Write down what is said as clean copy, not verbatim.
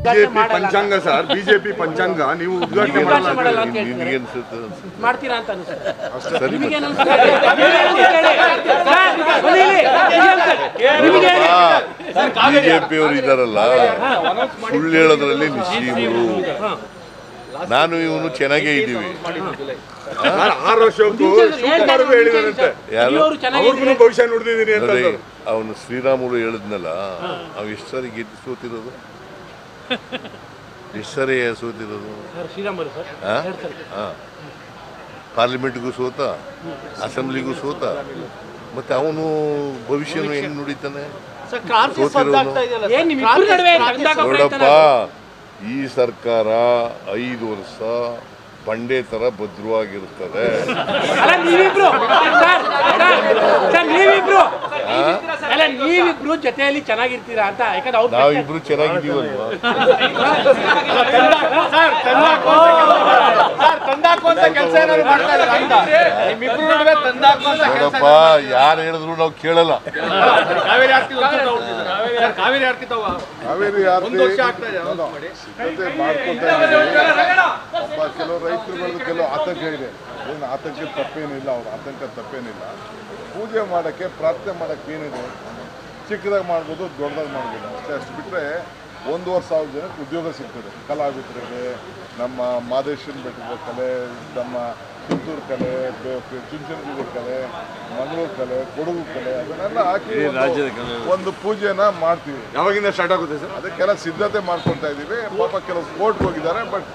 BJP ಪಂಚಾಂಗ sir, BJP ಪಂಚಾಂಗ ನೀವು ಉದ್ಘಾಟನೆ ಮಾಡಲ್ಲ ಮಾಡ್ತೀರಾ ಅಂತ ಅನಿಸುತ್ತೆ. ಬಿಜೆಪಿಯವರು ಇದಾರಲ್ಲ, ಸುಳ್ಳು ಹೇಳೋದ್ರಲ್ಲಿ ನಿಶ್ಚೀಮರು. ನಾನು ಇವನು ಚೆನ್ನಾಗೇ ಇದ್ದೀವಿ. 6 ವರ್ಷಕ್ಕೂ ಹೇಳಿದಾರಂತೆ, ಅವ್ರಿಗೂ ಭವಿಷ್ಯ ನೋಡ್ತಿದ್ದೀನಿ ಅಂತ. ಅವನು ಶ್ರೀರಾಮುಲು ಹೇಳಿದ್ನಲ್ಲ, ಅವ್ ಎಷ್ಟು ಸಾರಿ ಗೆದ್ದು ಸೋತಿರೋದು, ಎಷ್ಟು ಸಾರಿ ಸೋತಿರೋದು. ಪಾರ್ಲಿಮೆಂಟ್ಗೂ ಸೋತ, ಅಸೆಂಬ್ಲಿಗೂ ಸೋತ, ಮತ್ತೆ ಅವನು ಭವಿಷ್ಯನು ಹೆಂಗ್ ನುಡಿತಾನೆ. ನೋಡಪ್ಪ, ಈ ಸರ್ಕಾರ 5 ವರ್ಷ ಬಂಡೆ ತರ ಭದ್ರವಾಗಿರುತ್ತದೆ. ನೀವಿಬ್ರು ಜೊತೆಯಲ್ಲಿ ಚೆನ್ನಾಗಿರ್ತೀರಾ ಅಂತ. ನಾವಿಬ್ರು ಚೆನ್ನಾಗಿದ್ದೀವಲ್ವಾ? ನೋಡಪ್ಪ, ಯಾರು ಹೇಳಿದ್ರು ನಾವು ಕೇಳಲ್ಲ. ಕಾವೇರಿ ಆರ್ತಿ ಕೆಲವು ರೈತರುಗಳು ಕೆಲವು ಆತಂಕ ಇದೆ. ಏನು ಆತಂಕ ತಪ್ಪೇನಿಲ್ಲ, ಅವ್ರ ಆತಂಕ ತಪ್ಪೇನಿಲ್ಲ. ಪೂಜೆ ಮಾಡೋಕ್ಕೆ, ಪ್ರಾರ್ಥನೆ ಮಾಡೋಕ್ಕೆ ಏನಿದೆ, ಚಿಕ್ಕದಾಗಿ ಮಾಡ್ಬೋದು, ದೊಡ್ಡದಾಗಿ ಮಾಡ್ಬೋದು ಅಷ್ಟೇ. ಅಷ್ಟು ಬಿಟ್ಟರೆ 1,500 ಜನಕ್ಕೆ ಉದ್ಯೋಗ ಸಿಗ್ತದೆ. ಕಲಾವಿದರಿಗೆ, ನಮ್ಮ ಮಾದೇಶ್ವರನ ಬೆಟ್ಟದ ಕಲೆ, ನಮ್ಮ ಕಿತ್ತೂರು ಕಲೆ, ಚುಂಚನಗಿರಿ ಕಲೆ, ಮಂಗಳೂರು ಕಲೆ, ಕೊಡಗು ಕಲೆ, ಅದನ್ನೆಲ್ಲ ಹಾಕಿ ಒಂದು ಪೂಜೆನ ಮಾಡ್ತೀವಿ. ಯಾವಾಗಿಂದ ಸ್ಟಾರ್ಟ್ ಆಗುತ್ತೆ ಸರ್? ಅದಕ್ಕೆಲ್ಲ ಸಿದ್ಧತೆ ಮಾಡ್ಕೊಳ್ತಾ ಇದ್ದೀವಿ. ಪಾಪ ಕೆಲವು ಕೋರ್ಟ್ಗೆ ಹೋಗಿದ್ದಾರೆ, ಬಟ್